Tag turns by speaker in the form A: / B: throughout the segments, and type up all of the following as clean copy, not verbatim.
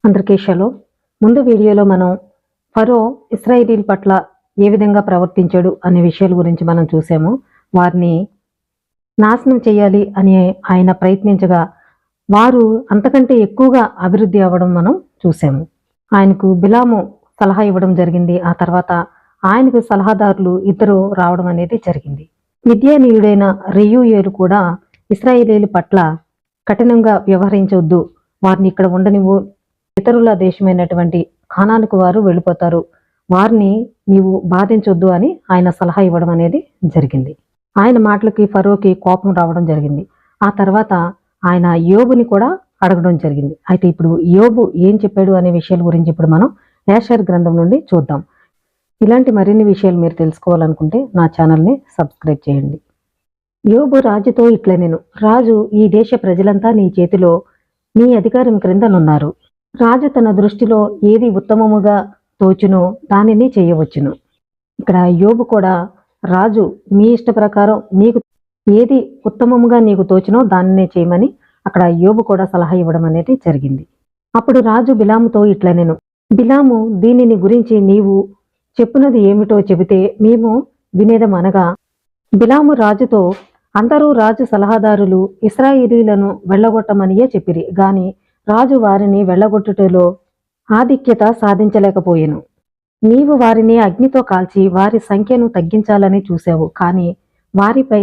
A: అందరికీ షలో. ముందు వీడియోలో మనం ఫరో ఇశ్రాయేలీల పట్ల ఏ విధంగా ప్రవర్తించాడు అనే విషయాల గురించి మనం చూసాము. వారిని నాశనం చేయాలి అని ఆయన ప్రయత్నించగా వారు అంతకంటే ఎక్కువగా అభివృద్ధి అవ్వడం మనం చూసాము. ఆయనకు బిలాము సలహా ఇవ్వడం జరిగింది. ఆ తర్వాత ఆయనకు సలహాదారులు ఇద్దరు రావడం అనేది జరిగింది. మిద్యానీయుడైన రెయూయేలు కూడా ఇశ్రాయేలీల పట్ల కఠినంగా వ్యవహరించవద్దు, వారిని ఇక్కడ ఉండనివ్వు, ఇతరుల దేశమైనటువంటి కానానుకు వారు వెళ్ళిపోతారు, వారిని నీవు బాధించొద్దు అని ఆయన సలహా ఇవ్వడం అనేది జరిగింది. ఆయన మాటలకి ఫరోకి కోపం రావడం జరిగింది. ఆ తర్వాత ఆయన యోబుని కూడా అడగడం జరిగింది. అయితే ఇప్పుడు యోబు ఏం చెప్పాడు అనే విషయాల గురించి ఇప్పుడు మనం యాషర్ గ్రంథం నుండి చూద్దాం. ఇలాంటి మరిన్ని విషయాలు మీరు తెలుసుకోవాలనుకుంటే నా ఛానల్ని సబ్స్క్రైబ్ చేయండి. యోబు రాజుతో ఇట్లనెను, రాజు, ఈ దేశ ప్రజలంతా నీ చేతిలో నీ అధికారం క్రిందనున్నారు. రాజు తన దృష్టిలో ఏది ఉత్తమముగా తోచునో దానిని చేయవచ్చును. ఇక్కడ యోబు కూడా రాజు మీ ఇష్ట ప్రకారం నీకు ఏది ఉత్తమముగా నీకు తోచునో దానినే చేయమని అక్కడ యోబు కూడా సలహా ఇవ్వడం అనేది జరిగింది. అప్పుడు రాజు బిలాముతో ఇట్లనెను, బిలాము, దీనిని గురించి నీవు చెప్పునది ఏమిటో చెబితే మేము వినేదమనగా, బిలాము రాజుతో, అందరూ రాజు సలహాదారులు ఇశ్రాయేలీలను వెళ్ళగొట్టమనియే చెప్పిరి, గాని రాజు వారిని వెళ్ళగొట్టుటలో ఆధిక్యత సాధించలేకపోయెను. నీవు వారిని అగ్నితో కాల్చి వారి సంఖ్యను తగ్గించాలని చూశావు, కానీ వారిపై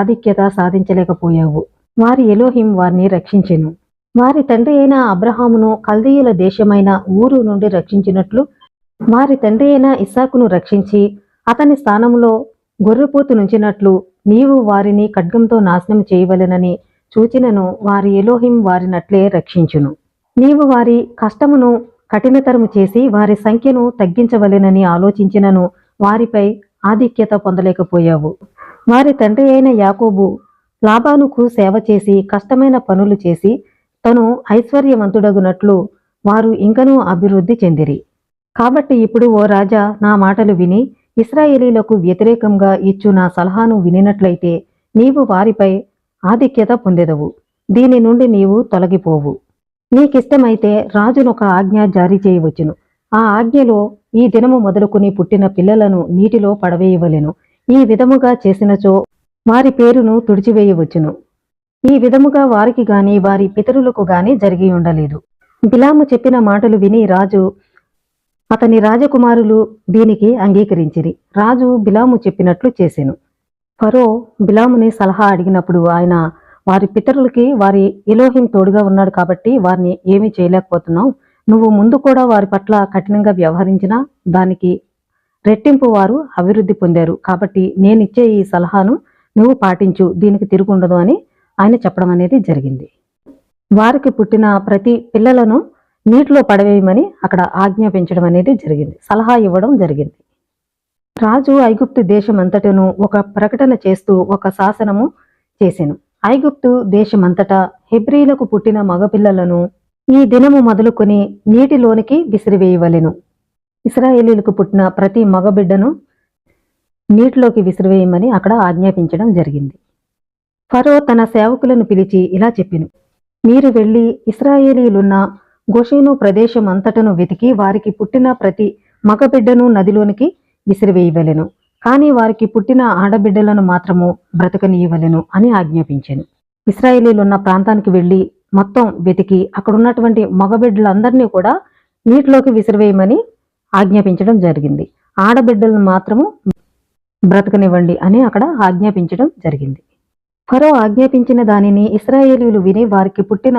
A: ఆధిక్యత సాధించలేకపోయావు. వారి ఎలోహిం వారిని రక్షించెను. వారి తండ్రి అయిన అబ్రహామును కల్దీయుల దేశమైన ఊరు నుండి రక్షించినట్లు వారి తండ్రి అయిన ఇస్సాకును రక్షించి అతని స్థానంలో గొర్రెపోతు నుంచినట్లు నీవు వారిని ఖడ్గంతో నాశనం చేయవలెనని చూచినను వారి ఎలోహిం వారినట్లే రక్షించును. నీవు వారి కష్టమును కఠినతరము చేసి వారి సంఖ్యను తగ్గించవలెనని ఆలోచించినను వారిపై ఆధిక్యత పొందలేకపోయావు. వారి తండ్రి అయిన యాకోబు లాబానుకు సేవ చేసి కష్టమైన పనులు చేసి తను ఐశ్వర్యవంతుడగునట్లు వారు ఇంకనూ అభివృద్ధి చెందిరి. కాబట్టి ఇప్పుడు ఓ రాజా, నా మాటలు విని ఇశ్రాయేలీలకు వ్యతిరేకంగా ఇచ్చు నా సలహాను వినినట్లయితే నీవు వారిపై ఆధిక్యత పొందెదవు. దీని నుండి నీవు తొలగిపోవు. నీకిష్టమైతే రాజునొక ఆజ్ఞ జారీ చేయవచ్చును. ఆ ఆజ్ఞలో ఈ దినము మొదలుకుని పుట్టిన పిల్లలను నీటిలో పడవేయవలెను. ఈ విధముగా చేసినచో వారి పేరును తుడిచివేయవచ్చును. ఈ విధముగా వారికి గాని వారి పితరులకు గాని జరిగి ఉండలేదు. బిలాము చెప్పిన మాటలు విని రాజు అతని రాజకుమారులు దీనికి అంగీకరించిరి. రాజు బిలాము చెప్పినట్లు చేసెను. ఫరో బిలాముని సలహా అడిగినప్పుడు ఆయన, వారి పితరులకి వారి ఎలోహిం తోడుగా ఉన్నాడు కాబట్టి వారిని ఏమీ చేయలేకపోతున్నావు. నువ్వు ముందు కూడా వారి పట్ల కఠినంగా వ్యవహరించినా దానికి రెట్టింపు వారు అభివృద్ధి పొందారు. కాబట్టి నేనిచ్చే ఈ సలహాను నువ్వు పాటించు, దీనికి తిరుగుండదు అని ఆయన చెప్పడం అనేది జరిగింది. వారికి పుట్టిన ప్రతి పిల్లలను నీటిలో పడవేయమని అక్కడ ఆజ్ఞాపించడం అనేది జరిగింది, సలహా ఇవ్వడం జరిగింది. రాజు ఐగుప్తు దేశమంతటను ఒక ప్రకటన చేస్తూ ఒక శాసనము చేసెను. ఐగుప్తు దేశమంతటా హెబ్రీలకు పుట్టిన మగపిల్లలను ఈ దినము మొదలుకొని నీటిలోనికి విసిరివేయవలెను. ఇశ్రాయేలీలకు పుట్టిన ప్రతి మగబిడ్డను నీటిలోకి విసిరివేయమని అక్కడ ఆజ్ఞాపించడం జరిగింది. ఫరో తన సేవకులను పిలిచి ఇలా చెప్పెను, మీరు వెళ్ళి ఇశ్రాయేలీలున్న గోషేను ప్రదేశం అంతటను వెతికి వారికి పుట్టిన ప్రతి మగబిడ్డను నదిలోనికి విసిరివేయవలెను, కానీ వారికి పుట్టిన ఆడబిడ్డలను మాత్రము బ్రతకనీయవలెను అని ఆజ్ఞాపించెను. ఇశ్రాయేలీలున్న ప్రాంతానికి వెళ్ళి మొత్తం వెతికి అక్కడున్నటువంటి మగబిడ్డలందరినీ కూడా నీటిలోకి విసిరివేయమని ఆజ్ఞాపించడం జరిగింది. ఆడబిడ్డలను మాత్రము బ్రతకనివ్వండి అని అక్కడ ఆజ్ఞాపించడం జరిగింది. ఫరో ఆజ్ఞాపించిన దానిని ఇశ్రాయేలీలు విని వారికి పుట్టిన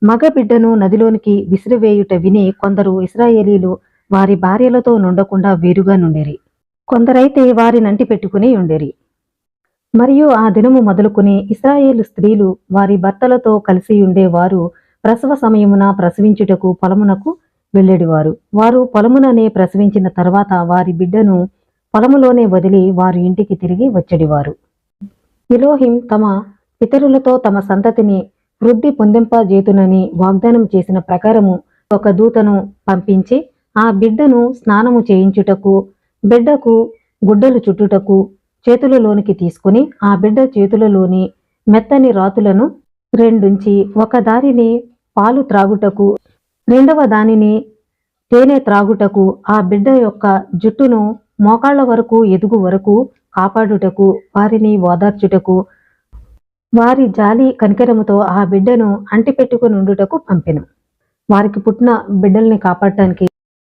A: మగబిడ్డను నదిలోనికి విసిరివేయుట విని కొందరు ఇశ్రాయేలీలు వారి భార్యలతో నుండకుండా వేరుగా నుండిరి, కొందరైతే వారినంటి పెట్టుకుని ఉండేరి. మరియు ఆ దినము మొదలుకుని ఇశ్రాయేలు స్త్రీలు వారి భర్తలతో కలిసి ఉండేవారు ప్రసవ సమయమున ప్రసవించుటకు పొలమునకు వెళ్ళేడివారు. వారు పొలముననే ప్రసవించిన తర్వాత వారి బిడ్డను పొలములోనే వదిలి వారు ఇంటికి తిరిగి వచ్చేడివారు. ఎలోహిం తమ పితరులతో తమ సంతతిని వృద్ధి పొందింపజేతునని వాగ్దానం చేసిన ప్రకారము ఒక దూతను పంపించి ఆ బిడ్డను స్నానము చేయించుటకు, బిడ్డకు గుడ్డలు చుట్టుటకు చేతులలోనికి తీసుకుని ఆ బిడ్డ చేతులలోని మెత్తని రాతులను రెండుంచి ఒక దారిని పాలు త్రాగుటకు రెండవ దానిని తేనె త్రాగుటకు, ఆ బిడ్డ యొక్క జుట్టును మోకాళ్ల వరకు ఎదుగు వరకు కాపాడుటకు, వారిని ఓదార్చుటకు, వారి జాలి కనికరముతో ఆ బిడ్డను అంటిపెట్టుకునుండుటకు పంపెను. వారికి పుట్టిన బిడ్డల్ని కాపాడటానికి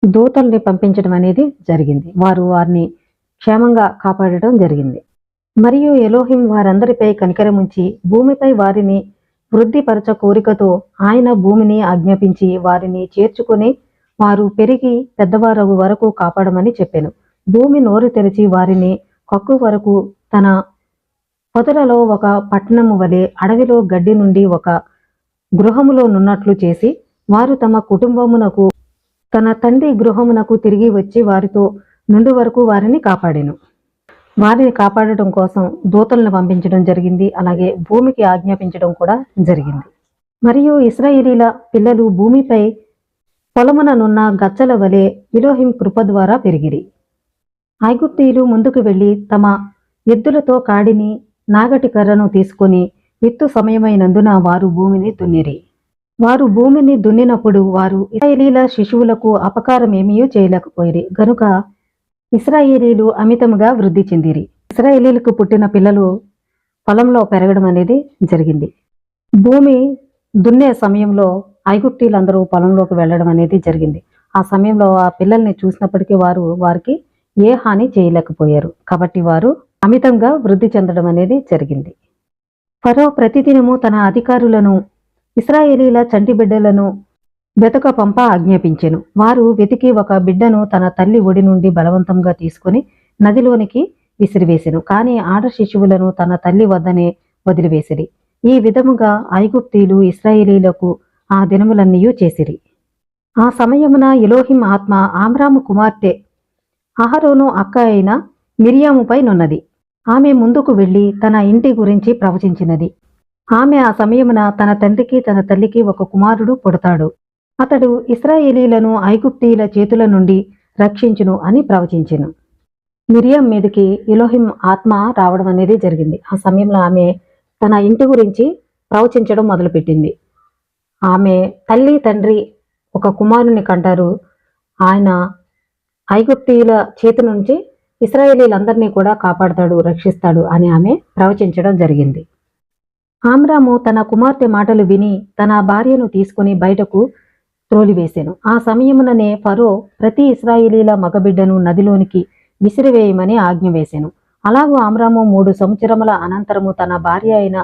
A: దూతల్ని పంపించడం అనేది జరిగింది. వారు వారిని క్షేమంగా కాపాడటం జరిగింది. మరియు ఎలోహిం వారందరిపై కనికరముంచి భూమిపై వారిని వృద్ధిపరచ కోరికతో ఆయన భూమిని ఆజ్ఞాపించి వారిని చేర్చుకొని వారు పెరిగి పెద్దవారగు వరకు కాపాడమని చెప్పెను. భూమి నోరు తెరిచి వారిని కక్కు వరకు తన పొదలలో ఒక పట్టణము వలె అడవిలో గడ్డి నుండి ఒక గృహములో నున్నట్లు చేసి, వారు తమ కుటుంబమునకు తన తండ్రి గృహమునకు తిరిగి వచ్చి వారితో నుండి వరకు వారిని కాపాడెను. వారిని కాపాడటం కోసం దూతలను పంపించడం జరిగింది. అలాగే భూమికి ఆజ్ఞాపించడం కూడా జరిగింది. మరియు ఇశ్రాయేలీల పిల్లలు భూమిపై పొలముననున్న గచ్చల వలె ఎలోహిం కృప ద్వారా పెరిగిరి. ఐగుప్తీయులు ముందుకు వెళ్లి తమ ఎద్దులతో కాడిని నాగటి కర్రను తీసుకొని విత్తు సమయమైనందున వారు భూమిని దున్నిరి. వారు భూమిని దున్నినప్పుడు వారు ఇశ్రాయేలీల శిశువులకు అపకారం ఏమీ చేయలేకపోయిరి గనుక ఇశ్రాయేలీలు అమితముగా వృద్ధి చెందిరి. ఇశ్రాయేలీలకు పుట్టిన పిల్లలు పొలంలో పెరగడం అనేది జరిగింది. భూమి దున్నే సమయంలో ఐగుప్తీయులందరూ పొలంలోకి వెళ్ళడం అనేది జరిగింది. ఆ సమయంలో ఆ పిల్లల్ని చూసినప్పటికీ వారికి ఏ హాని చేయలేకపోయారు. కాబట్టి వారు అమితంగా వృద్ధి చెందడం అనేది జరిగింది. ఫరో ప్రతిదినము తన అధికారులను ఇశ్రాయేలీల చంటి బిడ్డలను వెతక పంప ఆజ్ఞాపించెను. వారు వెతికి ఒక బిడ్డను తన తల్లి ఒడి నుండి బలవంతంగా తీసుకుని నదిలోనికి విసిరివేసెను. కానీ ఆడ శిశువులను తన తల్లి వద్దనే వదిలివేసిరి. ఈ విధముగా ఐగుప్తీయులు ఇశ్రాయేలీలకు ఆ దినములన్నీ చేసిరి. ఆ సమయమున ఎలోహిం ఆత్మ ఆమ్రాము కుమార్తె అహరోను అక్క అయిన మిరియాముపై నున్నది. ఆమె ముందుకు వెళ్లి తన ఇంటి గురించి ప్రవచించినది. ఆమె ఆ సమయమున తన తండ్రికి తన తల్లికి ఒక కుమారుడు పుడతాడు, అతడు ఇశ్రాయేలీలను ఐగుప్తీయుల చేతుల నుండి రక్షించును అని ప్రవచించెను. మిరియం మీదకి ఎలోహిం ఆత్మ రావడం అనేది జరిగింది. ఆ సమయంలో ఆమె తన ఇంటి గురించి ప్రవచించడం మొదలుపెట్టింది. ఆమె తల్లి తండ్రి ఒక కుమారుని కంటారు. ఆయన ఐగుప్తీయుల చేతి నుంచి ఇశ్రాయేలీలందరినీ కూడా కాపాడతాడు, రక్షిస్తాడు అని ఆమె ప్రవచించడం జరిగింది. ఆమ్రాము తన కుమార్తె మాటలు విని తన భార్యను తీసుకుని బయటకు త్రోలివేసెను. ఆ సమయముననే ఫరో ప్రతి ఇశ్రాయేలీల మగబిడ్డను నదిలోనికి విసిరివేయమని ఆజ్ఞ వేసెను. అలాగూ ఆమ్రాము 3 సంవత్సరముల అనంతరము తన భార్య అయిన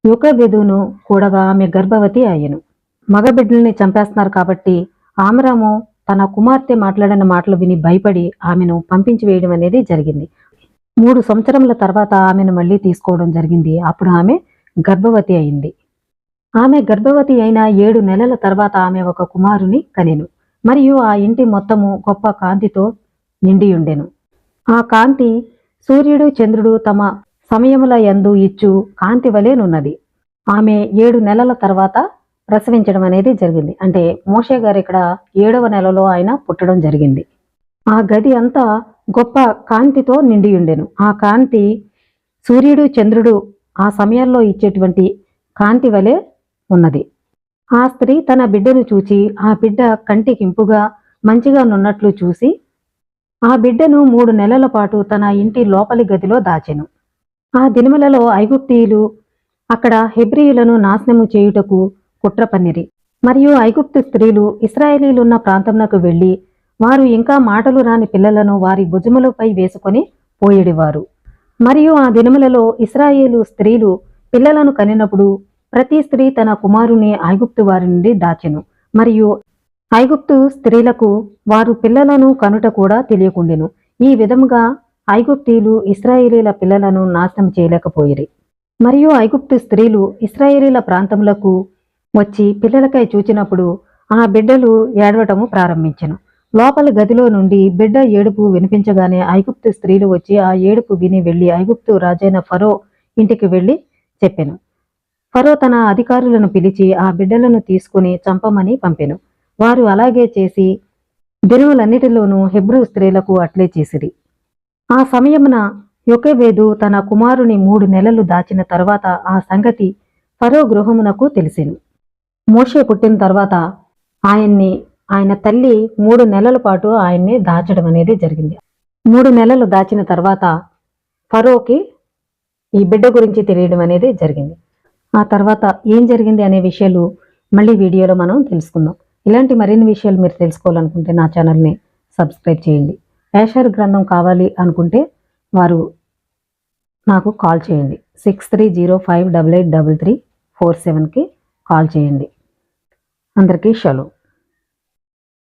A: యోకెబెదును కూడగా ఆమె గర్భవతి అయ్యెను. మగబిడ్డల్ని చంపేస్తున్నారు కాబట్టి ఆమ్రాము తన కుమార్తె మాట్లాడిన మాటలు విని భయపడి ఆమెను పంపించి వేయడం అనేది జరిగింది. 3 సంవత్సరముల తర్వాత ఆమెను మళ్ళీ తీసుకోవడం జరిగింది. అప్పుడు ఆమె గర్భవతి అయింది. ఆమె గర్భవతి అయిన 7 నెలల తర్వాత ఆమె ఒక కుమారుని కనెను. మరియు ఆ ఇంటి మొత్తము గొప్ప కాంతితో నిండియుండెను. ఆ కాంతి సూర్యుడు చంద్రుడు తమ సమయముల యందు ఇచ్చు కాంతి వలెనున్నది. ఆమె 7 నెలల తర్వాత ప్రసవించడం అనేది జరిగింది. అంటే మోషే గారు ఇక్కడ 7వ నెలలో ఆయన పుట్టడం జరిగింది. ఆ గది అంతా గొప్ప కాంతితో నిండియుండెను. ఆ కాంతి సూర్యుడు చంద్రుడు ఆ సమయాల్లో ఇచ్చేటువంటి కాంతి వలె ఉన్నది. ఆ స్త్రీ తన బిడ్డను చూచి ఆ బిడ్డ కంటికింపుగా మంచిగా నున్నట్లు చూసి ఆ బిడ్డను 3 నెలల పాటు తన ఇంటి లోపలి గదిలో దాచెను. ఆ దినములలో ఐగుప్తీయులు అక్కడ హెబ్రీయులను నాశనము చేయుటకు కుట్ర పన్నిరి. మరియు ఐగుప్తు స్త్రీలు ఇశ్రాయేలీలున్న ప్రాంతమునకు వెళ్లి వారు ఇంకా మాటలు రాని పిల్లలను వారి భుజములపై వేసుకొని పోయేడివారు. మరియు ఆ దినములలో ఇశ్రాయేలు స్త్రీలు పిల్లలను కనినప్పుడు ప్రతి స్త్రీ తన కుమారుని ఐగుప్తు వారి నుండి దాచెను. మరియు ఐగుప్తు స్త్రీలకు వారు పిల్లలను కనుట కూడా తెలియకుండెను. ఈ విధముగా ఐగుప్తీయులు ఇశ్రాయేలీల పిల్లలను నాశనం చేయలేకపోయిరి. మరియు ఐగుప్తు స్త్రీలు ఇశ్రాయేలీల ప్రాంతములకు వచ్చి పిల్లలకై చూచినప్పుడు ఆ బిడ్డలు ఏడవటము ప్రారంభించెను. లోపలి గదిలో నుండి బిడ్డ ఏడుపు వినిపించగానే ఐగుప్తు స్త్రీలు వచ్చి ఆ ఏడుపు విని వెళ్లి ఐగుప్తు రాజైన ఫరో ఇంటికి వెళ్లి చెప్పెను. ఫరో తన అధికారులను పిలిచి ఆ బిడ్డలను తీసుకుని చంపమని పంపెను. వారు అలాగే చేసి దినములన్నిటిలోనూ హెబ్రూ స్త్రీలకు అట్లే చేసిరి. ఆ సమయమున యోకెబెదు తన కుమారుని 3 నెలలు దాచిన తర్వాత ఆ సంగతి ఫరో గృహమునకు తెలిసెను. మోషే పుట్టిన తర్వాత ఆయన తల్లి 3 నెలల పాటు ఆయన్ని దాచడం అనేది జరిగింది. 3 నెలలు దాచిన తర్వాత ఫరోకి ఈ బిడ్డ గురించి తెలియడం అనేది జరిగింది. ఆ తర్వాత ఏం జరిగింది అనే విషయాలు మళ్ళీ వీడియోలో మనం తెలుసుకుందాం. ఇలాంటి మరిన్ని విషయాలు మీరు తెలుసుకోవాలనుకుంటే నా ఛానల్ని సబ్స్క్రైబ్ చేయండి. యాషారు గ్రంథం కావాలి అనుకుంటే వారు నాకు కాల్ చేయండి. 6305883347కి కాల్ చేయండి. అందరికీ షలో.